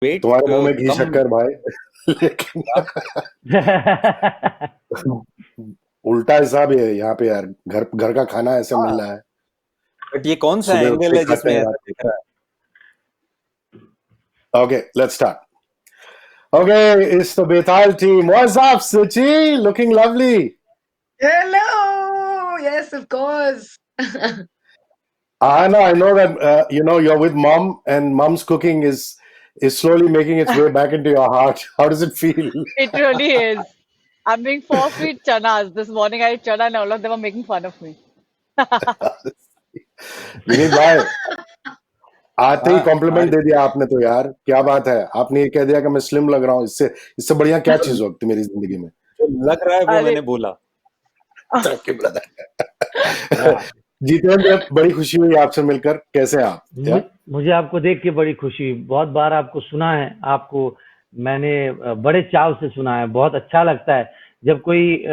Wait तुम्हारे मुंह में घी कम। शक्कर भाई। लेकिन उल्टा हिसाब है यहाँ पे यार, घर घर का खाना ऐसे मिल हाँ, रहा है। बट ये कौन सा सुबह उठते एंगल ही है खाते जिसमें हैं, ऐसा रात को दिख खाते रहा है? हैं। Okay, let's start. Okay, it's the Betal team. What's up, Suchi? Looking lovely. Hello. Yes, of course. Anna, I know that you're with mom, and mom's cooking is slowly making its way back into your heart. How does it feel? It really is. I'm being force-feed chanas. This morning I ate chana and all of them are making fun of me. Vineet भाई, आते ही हाँ, complement आज दे दिया आपने तो यार, क्या बात है। आपने ये कह दिया कि मैं स्लिम लग रहा हूँ, इससे इससे बढ़िया क्या जो चीज हो सकती मेरी जिंदगी में। जो लग रहा है वो अरे मैंने बोला। Thank you brother. हाँ, जितेंद्र, बड़ी खुशी हुई आपसे मिलकर। कैसे हैं आप? या मुझे आपको देख के बड़ी खुशी हुई। बहुत बार आपको सुना है, आपको मैंने बड़े चाव से सुना है। बहुत अच्छा लगता है जब कोई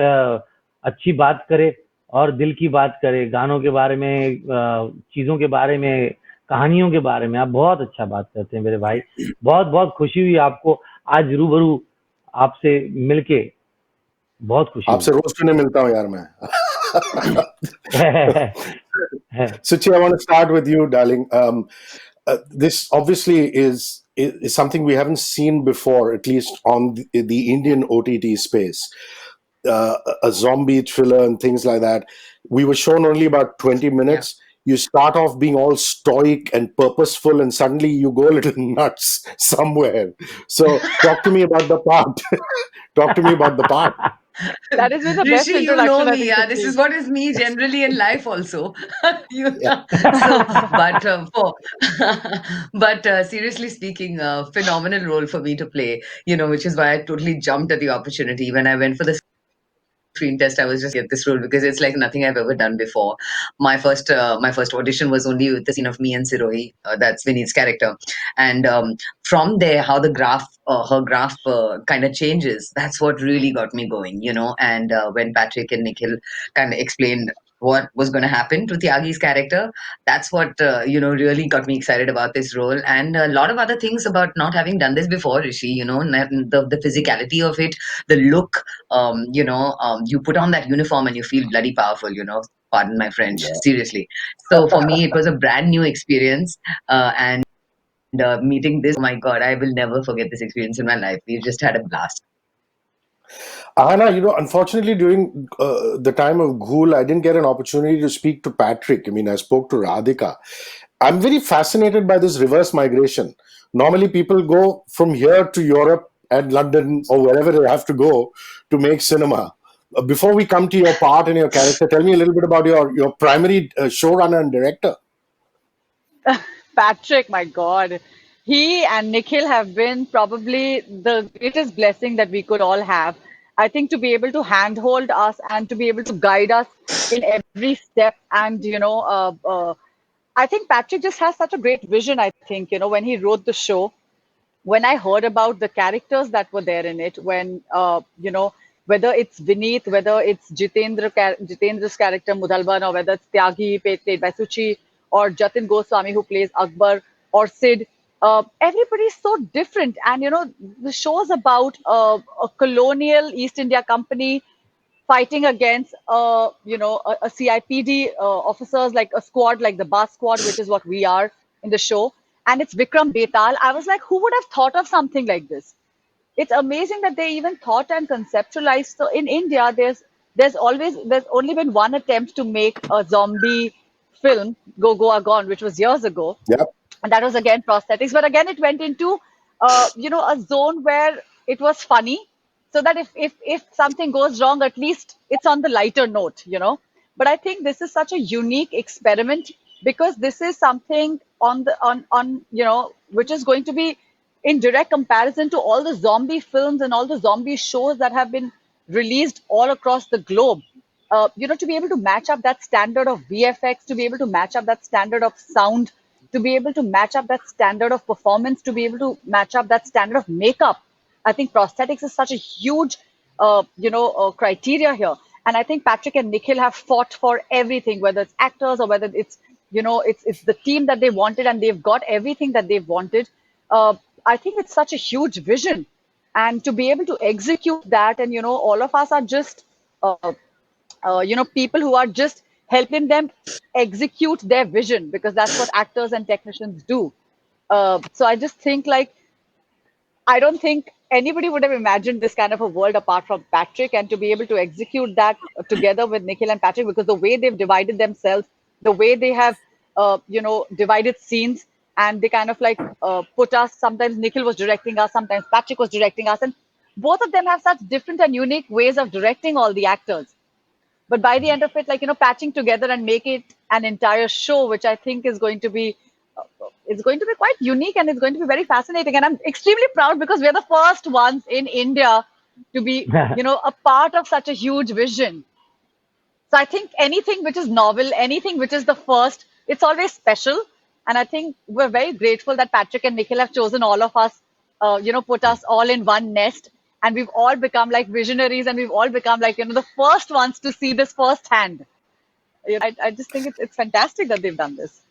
अच्छी बात करे और दिल की बात करे, गानों के बारे में, चीजों के बारे में, कहानियों के बारे में। आप बहुत अच्छा बात करते हैं मेरे भाई। बहुत बहुत खुशी हुई आपको आज रूबरू आपसे मिलके। बहुत खुशी आपसे हुई। रोज क्यों नहीं मिलता हूँ यार मैं। Suchi, I want to start with you, darling. This obviously is something we haven't seen before, at least on the Indian OTT space. A zombie thriller and things like that. We were shown only about 20 Yeah. minutes. You start off being all stoic and purposeful, and suddenly you go a little nuts somewhere. So, talk to me about the part. Talk to me about the part. that has been the best Rishi, you know introduction I me. think Yeah, you've this is seen. what is me generally in life also. you, Yeah. so, but seriously speaking, phenomenal role for me to play. Which is why I totally jumped at the opportunity when I went for the screen test. I was just get this role because it's like nothing I've ever done before. My first audition was only with the scene of me and Sirohi. That's Vinny's character, and from there, how her graph kind of changes. That's what really got me going. And when Patrick and Nikhil kind of explained what was going to happen to Tyagi's character, that's what really got me excited about this role, and a lot of other things about not having done this before, Rishi. The physicality of it, the look, you put on that uniform and you feel bloody powerful, pardon my French, yeah. seriously. So for me, it was a brand new experience. And meeting this, oh my God, I will never forget this experience in my life. We just had a blast. Ahana, unfortunately, during the time of Ghoul, I didn't get an opportunity to speak to Patrick. I mean, I spoke to Radhika. I'm very fascinated by this reverse migration. Normally, people go from here to Europe and London or wherever they have to go to make cinema. Before we come to your part and your character, tell me a little bit about your primary showrunner and director. Patrick, my God. He and Nikhil have been probably the greatest blessing that we could all have. I think to be able to handhold us and to be able to guide us in every step. And, I think Patrick just has such a great vision, I think, when he wrote the show, when I heard about the characters that were there in it, when whether it's Vineet, whether it's Jitendra's character Mudalban, or whether it's Tyagi played by Suchi, or Jatin Goswami who plays Akbar, or Sid, everybody's so different. And the show's about a colonial East India Company fighting against a CIPD officers, like a squad like the Bas squad, which is what we are in the show. And it's Vikram Betal. I was like, who would have thought of something like this? It's amazing that they even thought and conceptualized. So in India, there's only been one attempt to make a zombie film, Go Goa Gone, which was years ago, Yep. and that was again prosthetics. But again, it went into a zone where it was funny, so that if something goes wrong, at least it's on the lighter note. But I think this is such a unique experiment, because this is something on which is going to be in direct comparison to all the zombie films and all the zombie shows that have been released all across the globe. To be able to match up that standard of VFX, to be able to match up that standard of sound, to be able to match up that standard of performance, to be able to match up that standard of makeup. I think prosthetics is such a huge, criteria here. And I think Patrick and Nikhil have fought for everything, whether it's actors or whether it's, it's the team that they wanted, and they've got everything that they've wanted. I think it's such a huge vision, and to be able to execute that, and all of us are just people who are just helping them execute their vision, because that's what actors and technicians do. So I just think, like, I don't think anybody would have imagined this kind of a world apart from Patrick, and to be able to execute that together with Nikhil and Patrick, because the way they've divided themselves, the way they have, divided scenes, and they kind of like put us. Sometimes Nikhil was directing us, sometimes Patrick was directing us, and both of them have such different and unique ways of directing all the actors. But by the end of it, like, patching together and make it an entire show, which I think is going to be it's going to be quite unique, and it's going to be very fascinating. And I'm extremely proud, because we're the first ones in India to be, a part of such a huge vision. So I think anything which is novel, anything which is the first, it's always special. And I think we're very grateful that Patrick and Nikhil have chosen all of us, put us all in one nest. And we've all become like visionaries, and we've all become like, the first ones to see this firsthand. I just think it's fantastic that they've done this.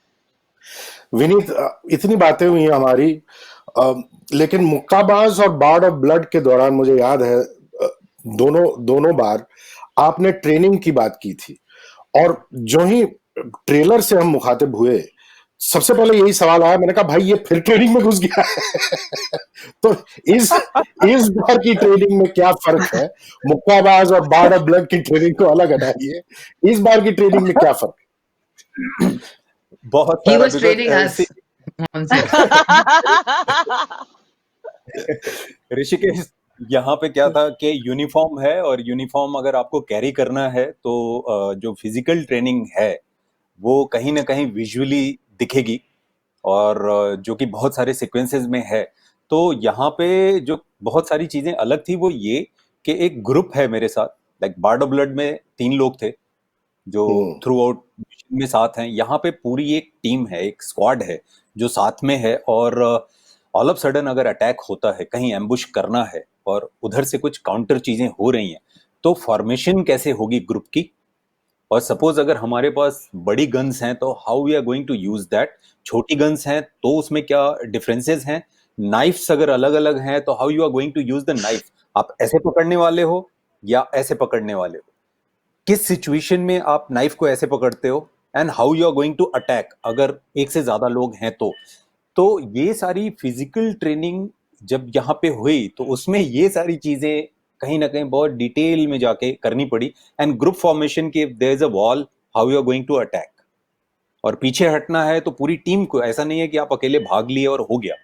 Vineet, इतनी बातें हुई हैं हमारी, लेकिन मुक्काबाज और board of blood के दौरान मुझे याद है दोनों बार आपने ट्रेनिंग की बात की थी, और जो ही ट्रेलर से हम मुखातिब हुए, सबसे पहले यही सवाल आया, मैंने कहा भाई ये फिर ट्रेनिंग में घुस गया है। तो इस बार की ट्रेनिंग में क्या फर्क है? मुक्काबाज और बार्ड ऑफ ब्लड की ट्रेनिंग को अलग हटाइए, इस बार की ट्रेनिंग में क्या फर्क? बहुत He सारा, was training us. ऋषिकेश, यहाँ पे क्या था कि यूनिफॉर्म है, और यूनिफॉर्म अगर आपको कैरी करना है तो जो फिजिकल ट्रेनिंग है वो कहीं ना कहीं विजुअली दिखेगी, और जो कि बहुत सारे सीक्वेंसेस में है। तो यहाँ पे जो बहुत सारी चीजें अलग थी वो ये कि एक ग्रुप है मेरे साथ, लाइक बार्ड ऑफ ब्लड में 3 लोग थे जो थ्रू आउट में साथ हैं। यहाँ पे पूरी एक टीम है, एक स्क्वाड है जो साथ में है, और ऑल ऑफ सडन अगर अटैक होता है, कहीं एम्बुश करना है और उधर से कुछ काउंटर चीजें हो रही हैं, तो फॉर्मेशन कैसे होगी ग्रुप की, और सपोज अगर हमारे पास बड़ी गन्स हैं तो how we are going to use that, छोटी गन्स हैं तो उसमें क्या डिफरेंसेस हैं, नाइफ्स अगर अलग अलग हैं तो how you are going to use the knife, आप ऐसे पकड़ने वाले हो या ऐसे पकड़ने वाले हो, किस सिचुएशन में आप नाइफ को ऐसे पकड़ते हो, and how you are going to attack अगर एक से ज्यादा लोग हैं तो ये सारी फिजिकल ट्रेनिंग जब यहाँ पे हुई तो उसमें ये सारी चीजें कहीं ना कहीं बहुत डिटेल में जाके करनी पड़ी। एंड ग्रुप फॉर्मेशन के there is a wall, how you are going to attack, और पीछे हटना है तो पूरी टीम को, ऐसा नहीं है कि आप अकेले भाग लिए और हो गया,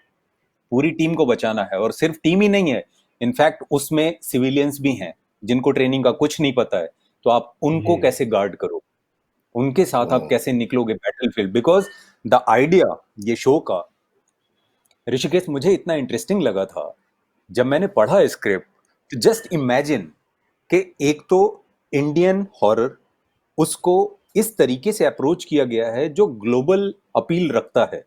पूरी टीम को बचाना है। और सिर्फ टीम ही नहीं है, इनफैक्ट उसमें सिविलियंस भी हैं जिनको ट्रेनिंग का कुछ नहीं पता है, तो आप उनको कैसे गार्ड करो, उनके साथ आप कैसे निकलोगे बैटलफील्ड। बिकॉज द आइडिया ये शो का, ऋषिकेश, मुझे इतना इंटरेस्टिंग लगा था जब मैंने पढ़ा स्क्रिप्ट, जस्ट इमेजिन कि एक तो इंडियन हॉरर, उसको इस तरीके से अप्रोच किया गया है जो ग्लोबल अपील रखता है।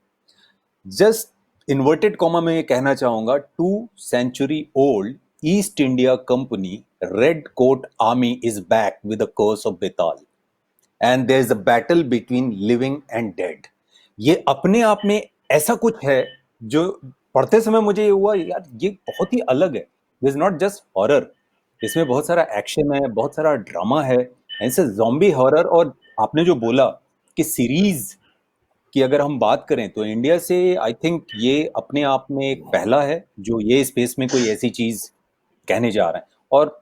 जस्ट इन्वर्टेड कॉमा में ये कहना चाहूंगा, 2 century old East India Company red coat army is back with the curse of Betaal, and there is a battle between living and dead. ये अपने आप में ऐसा कुछ है जो पढ़ते समय मुझे ये हुआ, यार ये बहुत ही अलग है। This is not just horror, इसमें बहुत सारा एक्शन है, बहुत सारा ड्रामा है, ऐसे ज़ॉम्बी हॉरर। और आपने जो बोला कि सीरीज की अगर हम बात करें तो इंडिया से आई थिंक ये अपने आप में एक पहला है जो ये स्पेस में कोई ऐसी चीज कहने जा रहा है। और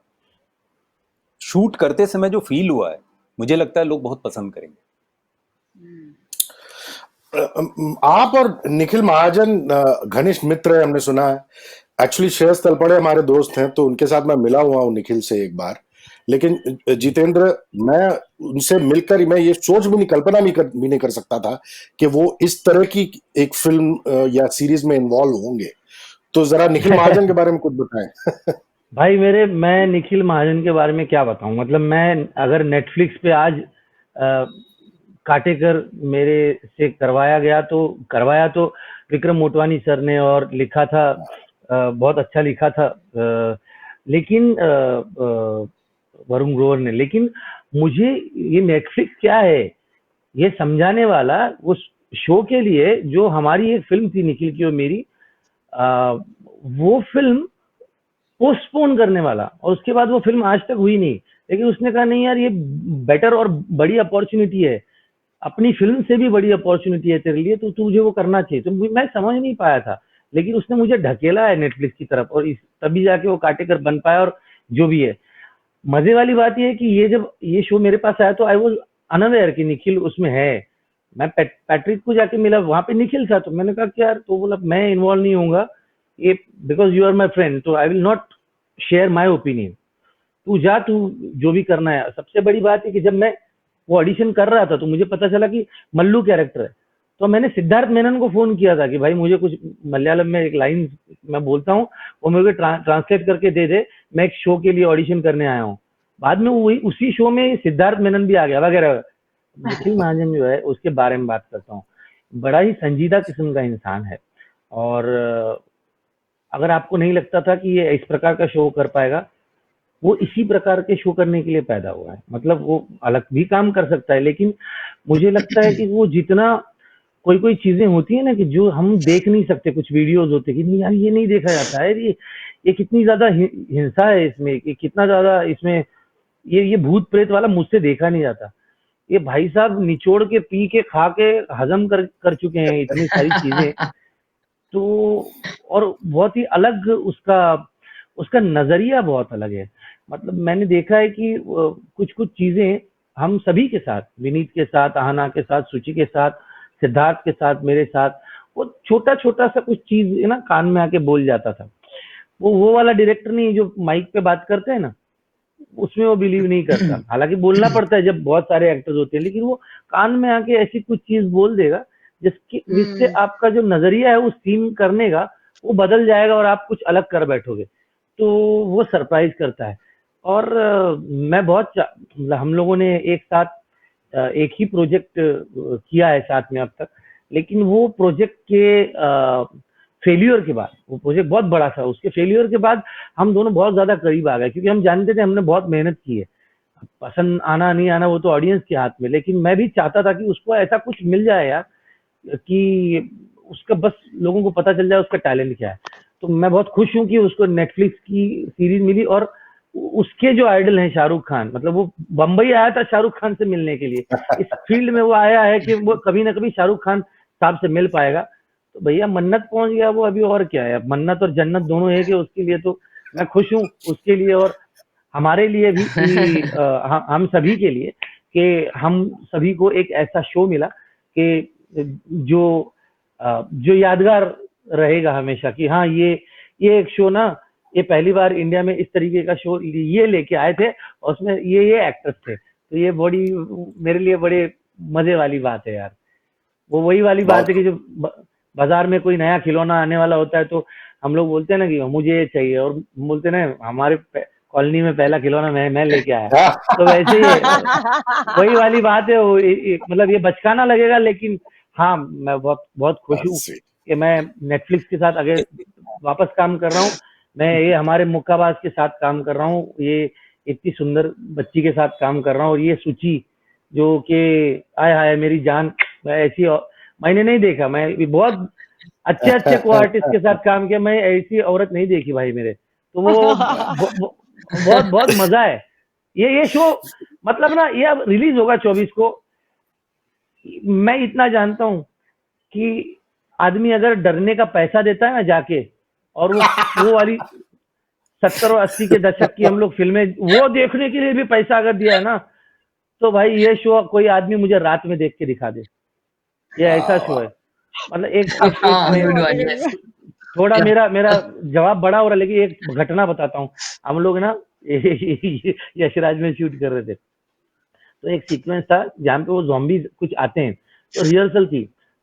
शूट करते समय जो फील हुआ है, मुझे लगता है लोग बहुत पसंद करेंगे। आप और निखिल महाजन घनिष्ठ मित्र है, हमने सुना है। एक्चुअली श्रेयस तलपड़े हमारे दोस्त हैं, तो उनके साथ मैं मिला हुआ हूँ निखिल से एक बार। लेकिन जितेंद्र, मैं उनसे मिलकर मैं ये सोच भी नहीं, कल्पना भी नहीं कर सकता था कि वो इस तरह की एक फिल्म या सीरीज में इन्वॉल्व होंगे। तो जरा निखिल महाजन के बारे में कुछ बताएं। भाई मैं निखिल महाजन के बारे में क्या बताऊं, मतलब मैं अगर नेटफ्लिक्स पे आज काटेकर मेरे से करवाया तो विक्रम मोटवानी सर ने, और लिखा था बहुत अच्छा लिखा था, लेकिन वरुण ग्रोवर ने। लेकिन मुझे ये नेटफ्लिक्स क्या है ये समझाने वाला उस शो के लिए, जो हमारी एक फिल्म थी निखिल की और मेरी, वो फिल्म पोस्टपोन करने वाला, और उसके बाद वो फिल्म आज तक हुई नहीं। लेकिन उसने कहा नहीं यार, ये बेटर और बड़ी अपॉर्चुनिटी है, अपनी फिल्म से भी बड़ी अपॉर्चुनिटी है तेरे लिए, तो तुझे वो करना चाहिए। तो मैं समझ नहीं पाया था, लेकिन उसने मुझे ढकेला है नेटफ्लिक्स की तरफ, और तभी जाके वो काटेकर बन पाया। और जो भी है, मजे वाली बात ये है कि ये जब ये शो मेरे पास आया तो आई वॉज अनअवेयर कि निखिल उसमें है। मैं पैट्रिक को जाके मिला, वहां पे निखिल था, तो मैंने कहा कि यार, तो बोला मैं इन्वॉल्व नहीं होऊंगा, ये because you are my friend, तो I will not share my opinion, तू जा, तू जो भी करना है। सबसे बड़ी बात है कि जब मैं वो ऑडिशन कर रहा था तो मुझे पता चला कि मल्लू कैरेक्टर है, तो मैंने सिद्धार्थ मेनन को फोन किया था कि भाई मुझे कुछ मलयालम में एक लाइन मैं बोलता हूँ, वो मुझे ट्रांसलेट करके दे दे, मैं एक शो के लिए ऑडिशन करने आया हूँ। बाद में वही उसी शो में सिद्धार्थ मेनन भी आ गया वगैरह। निखिल महाजन जो है उसके बारे में बात करता हूँ, बड़ा ही संजीदा किस्म का इंसान है। और अगर आपको नहीं लगता था कि ये इस प्रकार का शो कर पाएगा, वो इसी प्रकार के शो करने के लिए पैदा हुआ है। मतलब वो अलग भी काम कर सकता है, लेकिन मुझे लगता है कि वो जितना कोई कोई चीजें होती है ना कि जो हम देख नहीं सकते, कुछ वीडियोस होते हैं कि नहीं यार ये नहीं देखा जाता है, ये कितनी ज्यादा हिंसा है इसमें, ये कितना ज्यादा इसमें ये भूत प्रेत वाला मुझसे देखा नहीं जाता। ये भाई साहब निचोड़ के पी के खा के हजम कर चुके हैं इतनी सारी चीजें। तो और बहुत ही अलग उसका नजरिया बहुत अलग है। मतलब मैंने देखा है कि कुछ कुछ चीजें हम सभी के साथ, विनीत के साथ, आहना के साथ, सुचि के साथ, सिद्धार्थ के साथ, मेरे साथ, वो छोटा छोटा सा कुछ चीज ना कान में आके बोल जाता था। वो वाला डायरेक्टर नहीं जो माइक पे बात करते हैं ना, उसमें वो बिलीव नहीं करता। हालांकि बोलना पड़ता है जब बहुत सारे एक्टर्स होते हैं, लेकिन वो कान में आके ऐसी कुछ चीज बोल देगा जिससे आपका जो नजरिया है उस सीन करने का वो बदल जाएगा और आप कुछ अलग कर बैठोगे। तो वो सरप्राइज करता है। और मैं हम लोगों ने एक साथ एक ही प्रोजेक्ट किया है साथ में अब तक, लेकिन वो प्रोजेक्ट के फेल्यूर के बाद, वो प्रोजेक्ट बहुत बड़ा था, उसके फेल्यूर के बाद हम दोनों बहुत ज्यादा करीब आ गए, क्योंकि हम जानते थे हमने बहुत मेहनत की है। पसंद आना नहीं आना वो तो ऑडियंस के हाथ में, लेकिन मैं भी चाहता था कि उसको ऐसा कुछ मिल जाए यार कि उसका बस लोगों को पता चल जाए उसका टैलेंट क्या है। तो मैं बहुत खुश हूँ कि उसको नेटफ्लिक्स की सीरीज मिली, और उसके जो आइडल हैं शाहरुख खान, मतलब वो बंबई आया था शाहरुख खान से मिलने के लिए, इस फील्ड में वो आया है कि वो कभी ना कभी शाहरुख खान साहब से मिल पाएगा। तो भैया मन्नत पहुंच गया वो, अभी और क्या है। मन्नत और जन्नत दोनों है कि उसके लिए तो मैं खुश हूँ उसके लिए, और हमारे लिए भी कि हम सभी के लिए कि हम सभी को एक ऐसा शो मिला कि जो यादगार रहेगा हमेशा, कि हाँ ये एक शो ना, ये पहली बार इंडिया में इस तरीके का शो ये लेके आए थे, और उसमें ये एक्टर्स थे। तो ये बड़ी मेरे लिए बड़े मजे वाली बात है यार। वो वही वाली बात है कि जो बाजार में कोई नया खिलौना आने वाला होता है तो हम लोग बोलते हैं ना कि मुझे ये चाहिए, और बोलते हैं ना हमारे कॉलोनी में पहला खिलौना मैं लेके आया। तो वैसे ही वही वाली बात है। मतलब ये बचकाना लगेगा, लेकिन हाँ मैं बहुत खुश हूँ कि मैं नेटफ्लिक्स के साथ अगर वापस काम कर रहा हूँ। मैं ये हमारे मुक्काबाज के साथ काम कर रहा हूँ, ये इतनी सुंदर बच्ची के साथ काम कर रहा हूँ, और ये सुचि जो कि आय हाय मेरी जान, ऐसी मैंने नहीं देखा। मैं बहुत अच्छे को आर्टिस्ट के साथ काम किया, मैं ऐसी औरत नहीं देखी भाई मेरे। तो वो बहुत बहुत मजा है। ये शो मतलब ना, ये अब रिलीज होगा 24 को। मैं इतना जानता हूँ कि आदमी अगर डरने का पैसा देता है ना जाके, और वो वाली 70 और 80 के दशक की हम लोग फिल्में वो देखने के लिए भी पैसा अगर दिया है ना, तो भाई ये शो कोई आदमी मुझे रात में देख के दिखा दे, ये ऐसा शो है। मतलब एक थोड़ा मेरा जवाब बड़ा हो रहा है, लेकिन एक घटना बताता हूँ। हम लोग ना यशराज में शूट कर रहे थे, तो एक सीक्वेंस था जहाँ पे वो ज़ॉम्बीज कुछ आते हैं, तो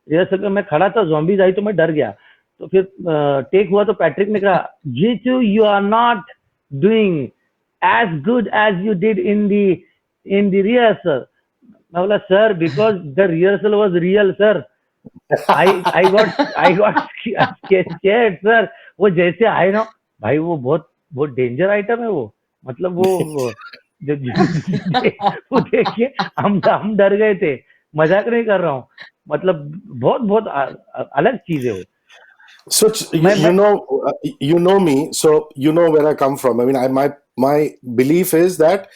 रिहर्सल में मैं खड़ा था, ज़ॉम्बीज आई तो मैं डर गया। तो फिर टेक हुआ तो पैट्रिक ने कहा, Jeetu you are not doing as good as you did in the rehearsal. मैं बोला sir because the rehearsal was real sir, I got scared sir. वो जैसे आए ना भाई, वो बहुत डेंजर आइटम है वो। मतलब वो देखिए हम डर गए थे, मजाक नहीं कर रहा हूँ। मतलब बहुत अलग चीज है वो। So मैं you know me, so you know where I come from. I mean, my belief is that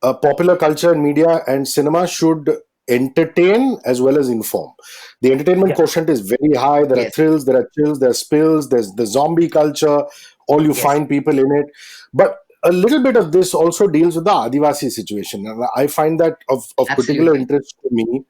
popular culture and media and cinema should entertain as well as inform. The entertainment yeah, quotient is very high. There are Yes, thrills, there are chills, there are spills, there's the zombie culture, all you yes, find people in it. But a little bit of this also deals with the Adivasi situation. And I find that of particular absolutely. interest to me.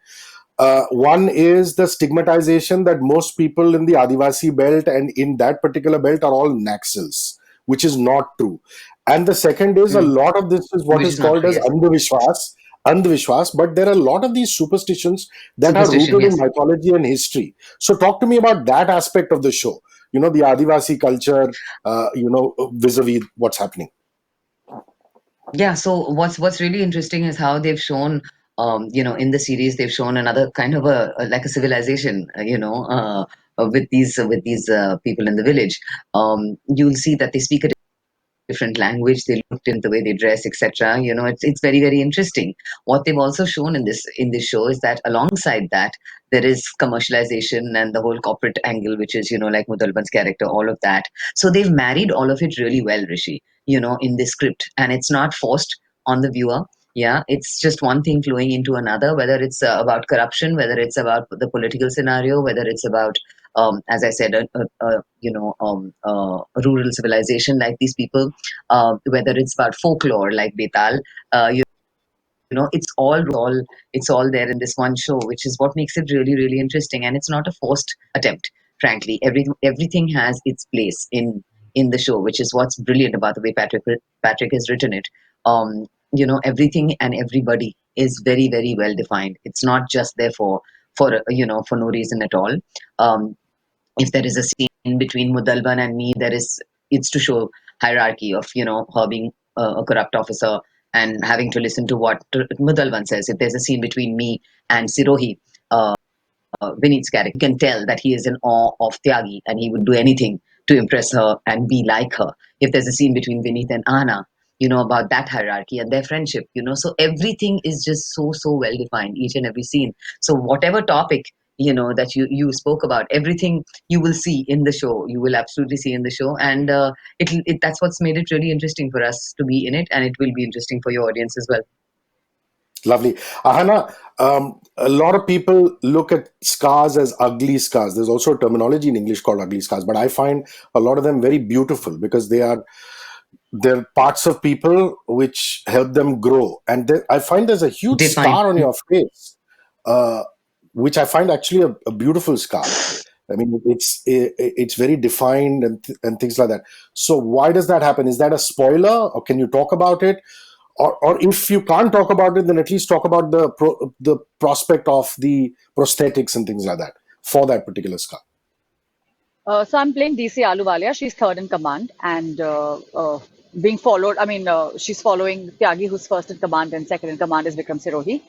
One is the stigmatization that most people in the Adivasi belt and in that particular belt are all Naxals, which is not true. And the second is a Hmm. lot of this is what Which is is not called true. as Yes, Andhvishwas, but there are a lot of these superstitions that are superstition. rooted in Yes. mythology and history. So talk to me about that aspect of the show. The Adivasi culture, vis-a-vis what's happening. Yeah, so what's really interesting is how they've shown, in the series they've shown another kind of like a civilization, with these people in the village. You'll see that they speak a different language, they look in the way they dress, etc. It's very very interesting. What they've also shown in this show is that alongside that there is commercialization and the whole corporate angle, which is like Mudalban's character, all of that. So they've married all of it really well, Rishi. In this script, and it's not forced on the viewer. Yeah, it's just one thing flowing into another, whether it's about corruption, whether it's about the political scenario, whether it's about as I said, rural civilization like these people, whether it's about folklore like Betal. It's all there in this one show, which is what makes it really really interesting, and it's not a forced attempt. Frankly, everything has its place in the show, which is what's brilliant about the way Patrick has written it. Everything and everybody is very very well defined. It's not just there for no reason at all. If there is a scene between Mudalban and me, it's to show hierarchy of her being a corrupt officer and having to listen to what Mudalban says. If there's a scene between me and Sirohi, Vinny's character, you can tell that he is in awe of Tyagi and he would do anything to impress her and be like her. If there's a scene between Vinith and Anna, about that hierarchy and their friendship, so everything is just so, so well defined, each and every scene. So whatever topic, that you spoke about, everything you will see in the show, you will absolutely see in the show. And that's what's made it really interesting for us to be in it, and it will be interesting for your audience as well. Lovely. Ahana, a lot of people look at scars as ugly scars. There's also a terminology in English called ugly scars, but I find a lot of them very beautiful because they're parts of people which help them grow. And I find there's a huge Define. scar on your face, uh, which I find actually a beautiful scar. I mean, it's very defined and things like that. So why does that happen? Is that a spoiler, or can you talk about it? Or if you can't talk about it, then at least talk about the prospect of the prosthetics and things like that for that particular scar. So I'm playing DC Aluwalia. She's third in command and being followed. I mean, she's following Tyagi, who's first in command, and second in command is Vikram Sirohi.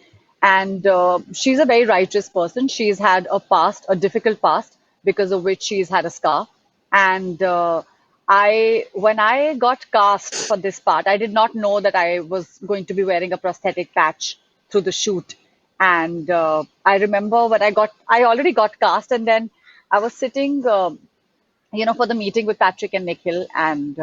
And she's a very righteous person. She's had a past, a difficult past, because of which she's had a scar. And when I got cast for this part, I did not know that I was going to be wearing a prosthetic patch through the shoot. And I remember when I already got cast, and then I was sitting, for the meeting with Patrick and Nikhil, and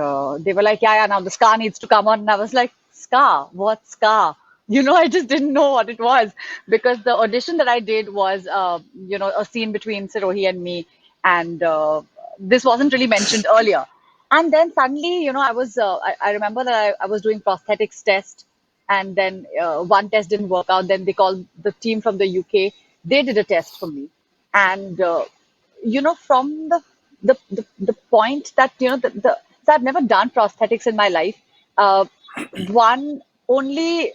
they were like, yeah, now the scar needs to come on. And I was like, scar? What scar? I just didn't know what it was, because the audition that I did was, a scene between Sirohi and me, and this wasn't really mentioned earlier. And then suddenly, I remember that I was doing prosthetics test, and then one test didn't work out. Then they called the team from the UK. They did a test for me, and from the point that so I've never done prosthetics in my life. One only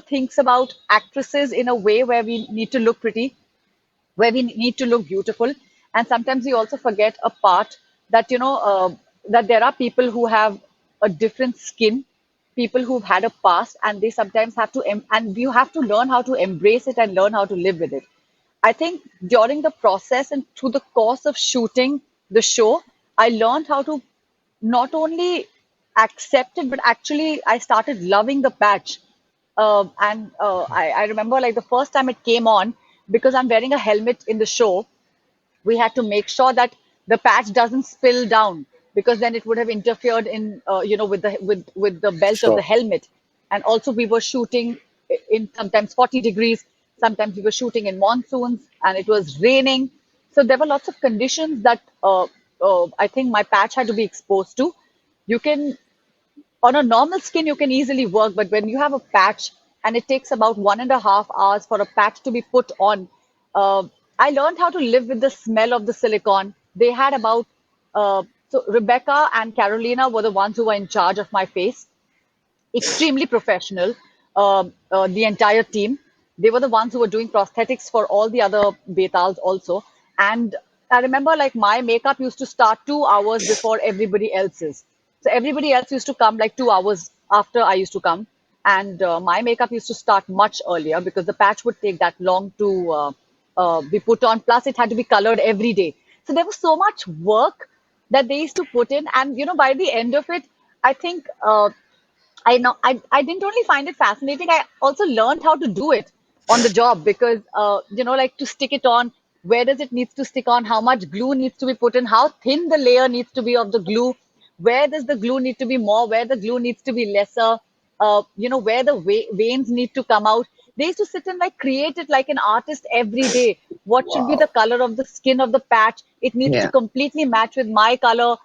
thinks about actresses in a way where we need to look pretty, where we need to look beautiful, and sometimes we also forget a part that that there are people who have a different skin, people who've had a past, and they sometimes have to and you have to learn how to embrace it and learn how to live with it. I think during the process and through the course of shooting the show, I learned how to not only accept it, but actually I started loving the patch. And I remember like the first time it came on, because I'm wearing a helmet in the show, we had to make sure that the patch doesn't spill down, because then it would have interfered in with the belt of the Sure. helmet. And also we were shooting in sometimes 40 degrees, sometimes we were shooting in monsoons, and it was raining. So there were lots of conditions that I think my patch had to be exposed to. You can, on a normal skin, you can easily work, but when you have a patch and it takes about 1.5 hours for a patch to be put on, I learned how to live with the smell of the silicone. They had about, so Rebecca and Carolina were the ones who were in charge of my face, extremely professional, the entire team. They were the ones who were doing prosthetics for all the other Betals also. And I remember like my makeup used to start 2 hours before everybody else's. So everybody else used to come like 2 hours after I used to come. And my makeup used to start much earlier because the patch would take that long to be put on. Plus, it had to be colored every day. So there was so much work that they used to put in. And, by the end of it, I think I didn't only find it fascinating, I also learned how to do it on the job because, like to stick it on, where does it needs to stick on, how much glue needs to be put in, how thin the layer needs to be of the glue, where does the glue need to be more, where the glue needs to be lesser, where the veins need to come out. They used to sit and like create it like an artist every day. What should be the Wow. color of the skin of the patch? It needs to Yeah. completely match with my color.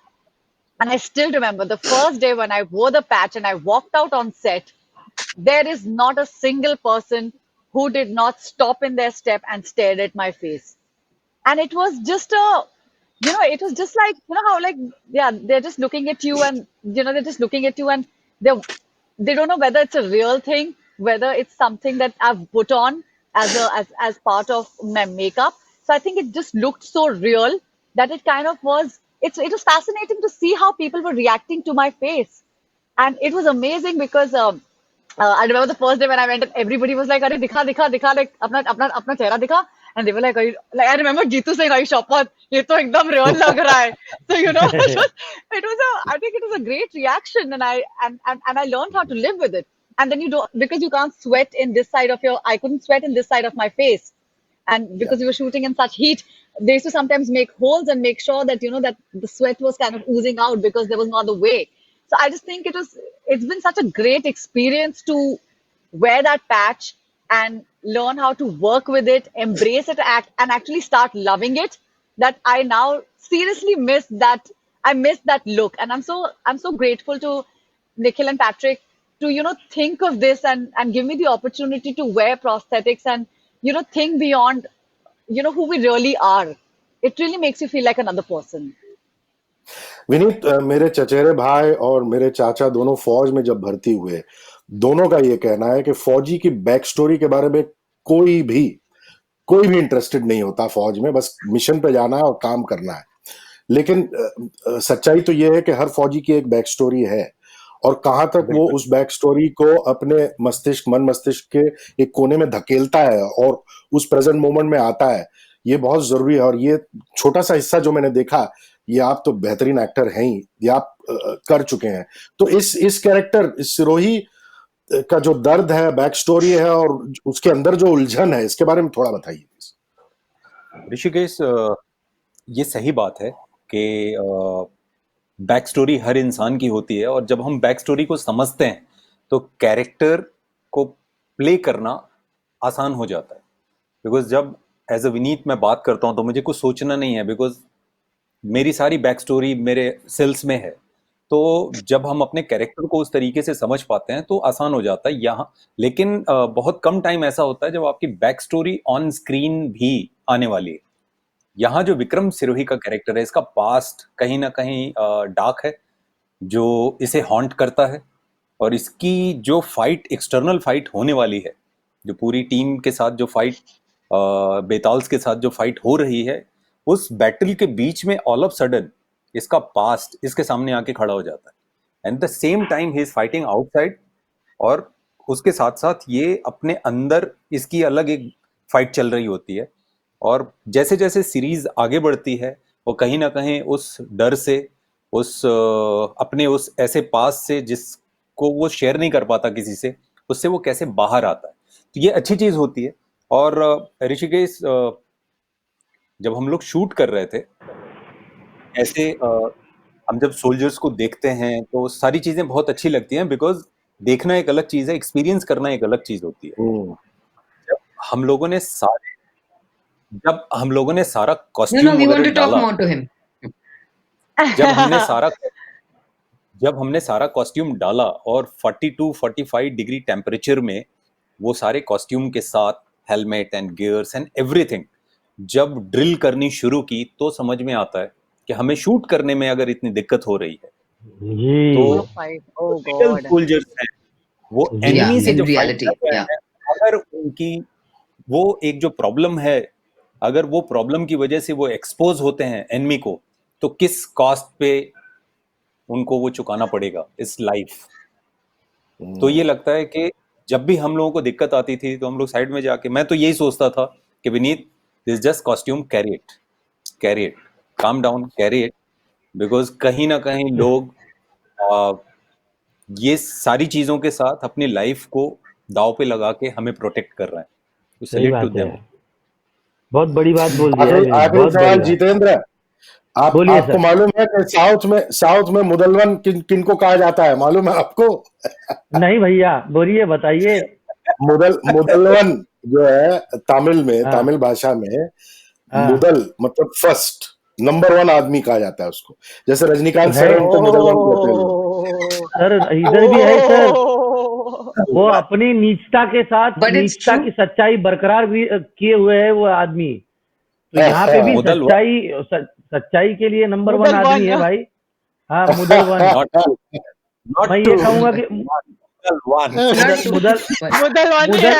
And I still remember the first day when I wore the patch and I walked out on set, there is not a single person who did not stop in their step and stared at my face. And it was just it was just like, how like, yeah, they're just looking at you and, they're just looking at you and they don't know whether it's a real thing, whether it's something that I've put on as part of my makeup. So I think it just looked so real that it kind of was. It was fascinating to see how people were reacting to my face, and it was amazing because I remember the first day when I went, and everybody was like, "Arey dikha, dikha, dikha, like अपना चेहरा दिखा," and they were like, like I remember Jeetu saying, "Are you Shaukat? ये तो एकदम real लग रहा है." So I think it was a great reaction, and I learned how to live with it. And then you don't, because you can't sweat in this side of your. I couldn't sweat in this side of my face, and Yeah. because we were shooting in such heat, they used to sometimes make holes and make sure that that the sweat was kind of oozing out because there was no other way. So I just think it's been such a great experience to wear that patch and learn how to work with it, embrace it, and actually start loving it, that I now seriously miss that. I miss that look, and I'm so grateful to Nikhil and Patrick to think of this and give me the opportunity to wear prosthetics and think beyond who we really are. It really makes you feel like another person. Vineet, मेरे चचेरे भाई और मेरे चाचा दोनों फौज में जब भर्ती हुए, दोनों का ये कहना है कि फौजी की बैक स्टोरी के बारे में कोई भी इंटरेस्टेड नहीं होता फौज में, बस मिशन पे जाना है और काम करना है। लेकिन सच्चाई तो ये है कि हर फौजी की एक बैक स्टोरी है, और कहाँ तक वो बिल्कुल। उस बैक स्टोरी को अपने मन मस्तिष्क के एक कोने में धकेलता है और उस प्रेजेंट मोमेंट में आता है, ये बहुत जरूरी है। और ये छोटा सा हिस्सा जो मैंने देखा, ये आप तो बेहतरीन एक्टर हैं ही, ये आप कर चुके हैं। तो इस कैरेक्टर, इस सिरोही का जो दर्द है, बैक स्टोरी है और उसके अंदर जो उलझन है, इसके बारे में थोड़ा बताइए। ऋषिकेश, ये सही बात है कि बैक स्टोरी हर इंसान की होती है, और जब हम बैक स्टोरी को समझते हैं तो कैरेक्टर को प्ले करना आसान हो जाता है। बिकॉज जब एज अ विनीत मैं बात करता हूँ तो मुझे कुछ सोचना नहीं है, बिकॉज मेरी सारी बैक स्टोरी मेरे सेल्स में है। तो जब हम अपने कैरेक्टर को उस तरीके से समझ पाते हैं तो आसान हो जाता है यहाँ। लेकिन बहुत कम टाइम ऐसा होता है जब आपकी बैक स्टोरी ऑन स्क्रीन भी आने वाली है। यहाँ जो विक्रम सिरोही का कैरेक्टर है, इसका पास्ट कहीं ना कहीं डार्क है, जो इसे हॉन्ट करता है। और इसकी जो फाइट, एक्सटर्नल फाइट होने वाली है, जो पूरी टीम के साथ जो फाइट, बेताल्स के साथ जो फाइट हो रही है, उस बैटल के बीच में ऑल ऑफ सडन इसका पास्ट इसके सामने आके खड़ा हो जाता है। And the same time he is fighting outside, और उसके साथ साथ ये अपने अंदर इसकी अलग एक फाइट चल रही होती है। और जैसे जैसे सीरीज आगे बढ़ती है, वो कहीं ना कहीं उस डर से, उस अपने उस ऐसे पास से जिसको वो शेयर नहीं कर पाता किसी से, उससे वो कैसे बाहर आता है। तो ये अच्छी चीज होती है। और ऋषिकेश, जब हम लोग शूट कर रहे थे ऐसे हम जब सोल्जर्स को देखते हैं तो सारी चीजें बहुत अच्छी लगती हैं, बिकॉज देखना एक अलग चीज है, एक्सपीरियंस करना एक अलग चीज होती है। जब हम लोगों ने सारे जब हम लोगों ने सारा No, कॉस्ट्यूम we want वगैरह to talk डाला, more to him. जब हमने सारा जब हमने सारा कॉस्ट्यूम डाला और 42-45 डिग्री टेम्परेचर में वो सारे कॉस्ट्यूम के साथ helmet and gears and everything जब ड्रिल करनी शुरू की, तो समझ में आता है कि हमें शूट करने में अगर इतनी दिक्कत हो रही है जी तो What a fight. Oh real God. Soldiers हैं, वो जी Yeah, एनिमी से in जो फाइट reality, कर रहे yeah. हैं, अगर उनकी वो एक जो प्रॉब्लम है, अगर वो प्रॉब्लम की वजह से वो एक्सपोज होते हैं एनिमी को, तो किस कॉस्ट पे उनको वो चुकाना पड़ेगा इस लाइफ। तो ये लगता है कि जब भी हम लोगों को दिक्कत आती थी तो हम लोग साइड में जाके, मैं तो यही सोचता था कि Vineet, this just costume, carry it, calm down, carry it, because कहीं ना कहीं लोग ये सारी चीजों के साथ अपनी लाइफ को दांव पे लगा के हमें प्रोटेक्ट कर रहे हैं। तो सही सैल्यूट टू बात है, देम। बहुत बड़ी बात बोल दिया है आखिरी विनीत, आखिरी बहुत सवाल बढ़िया। जितेंद्र, बोलिए आपको सर। मालूम है कि साउथ में मुदलवन किनको कहा जाता है, मालूम है आपको? नहीं भैया, बोलिए, बताइए। मुदलवन जो है तमिल में, हाँ तमिल भाषा में हाँ, मुदल मतलब फर्स्ट, नंबर 1 आदमी कहा जाता है उसको। जैसे रजनीकांत है सर उनको मुदलवन कहते हैं लोग। Oh. सर, इधर भी है सर। Oh. वो अपनी नीचता के साथ But it's नीचता true. की सच्चाई बरकरार भी किए हुए है वो आदमी। तो यहाँ पे भी मुदल वन, सच्चाई के लिए नंबर 1 Mudal आदमी one. है भाई। हाँ, मुदल वन। नॉट टू, नॉट मैं टू, ये कहूंगा कि मुदल वन। Not two, मुदल but Mudal one मुदल है.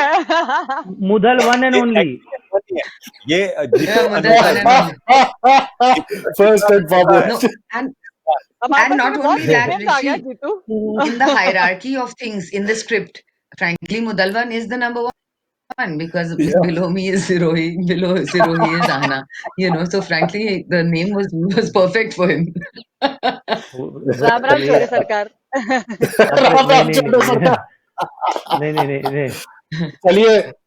मुदल वन एंड ये ओनली। actually funny है। ये जितने yeah, Mudal अनोखा one and only. First and अनोखा है। फॉरमोस्ट। No, and हमारे and पास not में बहुत only that, nicknames आ गया Rishi, Jitu. in the hierarchy of things in the script, frankly, Mudalwan is the number one because Yeah. below me is Sirohi, below Sirohi is Ahna. So frankly, the name was perfect for him. Ram Ram चलिए, छोड़े सरकार. राम नहीं राम नहीं चलो सरकार। नहीं नहीं नहीं नहीं,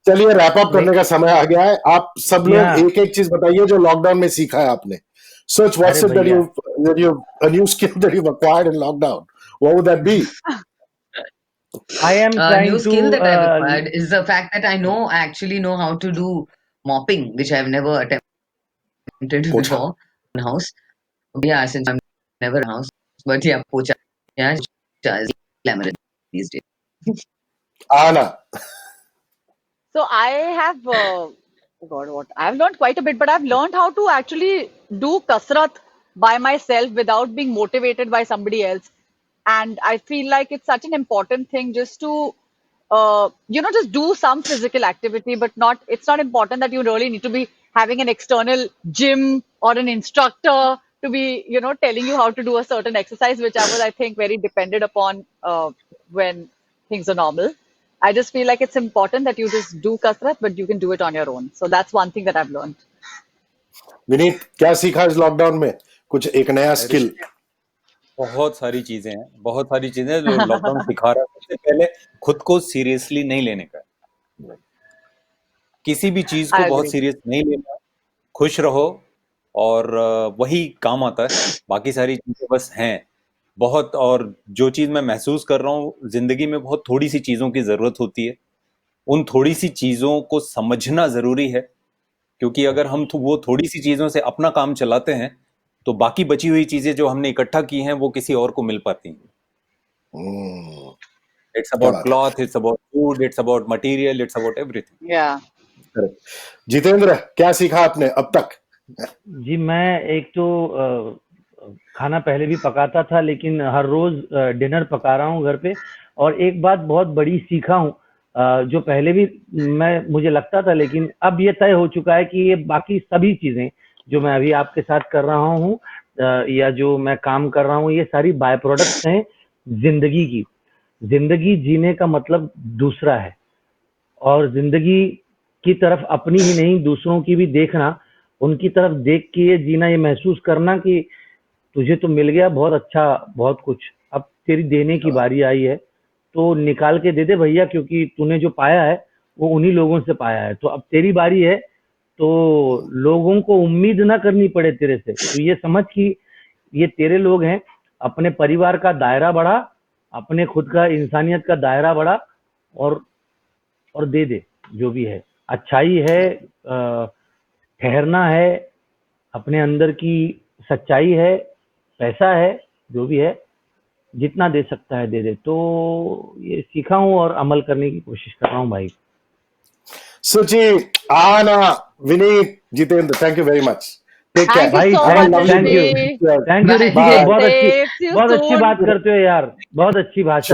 चलिए रैप अप करने नहीं। का समय आ गया है। आप सब जी लोग हाँ। एक एक चीज बताइए जो लॉकडाउन में सीखा है आपने। Search what's अरे it that भैया, a new skill that you've acquired in lockdown. What would that be? I am A trying new to skill that I've acquired is the fact that I actually know how to do mopping, which I've never attempted पोछा। before in house. Yeah, since I'm never in house. But yeah, pocha. Yeah, pocha is glamorous these days. आना। So I have, oh God, what I've learned quite a bit, but I've learned how to actually do kasrat by myself without being motivated by somebody else. And I feel like it's such an important thing just to, just do some physical activity, but it's not important that you really need to be having an external gym or an instructor to be, telling you how to do a certain exercise, which I was, I think, very dependent upon when things are normal. I just feel like it's important that you just do kasrat, but you can do it on your own. So that's one thing that I've learned. Vineet, क्या सीखा इस lockdown में? कुछ एक नया skill? बहुत सारी चीजें हैं, बहुत सारी चीजें जो लॉकडाउन सिखा रहा है। सबसे पहले खुद को सीरियसली नहीं लेने का, किसी भी चीज को I बहुत agree. सीरियस नहीं लेना, खुश रहो और वही काम आता है। बाकी सारी चीजें बस हैं बहुत। और जो चीज मैं महसूस कर रहा हूँ, जिंदगी में बहुत थोड़ी सी चीजों की जरूरत होती है। उन थोड़ी सी चीजों को समझना जरूरी है, क्योंकि अगर हम वो थोड़ी सी चीजों से अपना काम चलाते हैं तो बाकी बची हुई चीजें जो हमने इकट्ठा की हैं वो किसी और को मिल पाती हैं। इट्स क्या अबाउट बात है। Cloth, it's about food, it's about material, it's about everything. Yeah. Correct. Jitendra, क्या सीखा आपने अब तक? जी, मैं एक तो खाना पहले भी पकाता था, लेकिन हर रोज डिनर पका रहा हूँ घर पे। और एक बात बहुत बड़ी सीखा हूँ, जो पहले भी मुझे लगता था, लेकिन अब ये तय हो चुका है कि ये बाकी सभी चीजें जो मैं अभी आपके साथ कर रहा हूँ या जो मैं काम कर रहा हूँ, ये सारी बाय प्रोडक्ट्स हैं जिंदगी की। जिंदगी जीने का मतलब दूसरा है, और जिंदगी की तरफ अपनी ही नहीं दूसरों की भी देखना, उनकी तरफ देख के ये जीना, ये महसूस करना कि तुझे तो मिल गया बहुत अच्छा, बहुत कुछ, अब तेरी देने की बारी आई है, तो निकाल के दे दे भैया, क्योंकि तूने जो पाया है वो उन्हीं लोगों से पाया है। तो अब तेरी बारी है, तो लोगों को उम्मीद ना करनी पड़े तेरे से। तो ये समझ कि ये तेरे लोग हैं, अपने परिवार का दायरा बढ़ा, अपने खुद का इंसानियत का दायरा बढ़ा, और दे दे जो भी है। अच्छाई है, ठहरना है, अपने अंदर की सच्चाई है, पैसा है, जो भी है, जितना दे सकता है दे दे। तो ये सीखा हूँ और अमल करने की कोशिश कर रहा हूँ भाई। Suchi, Anna, Vineet, Jitendra, thank you very much. Take care. Thank you भाई so Have a much, lovely thank you, day. Rishi. Thank you Bye. Rishikesh, Bye. बहुत Safe. See you अच्छी soon. बात करते हो यार, बहुत अच्छी भाषा।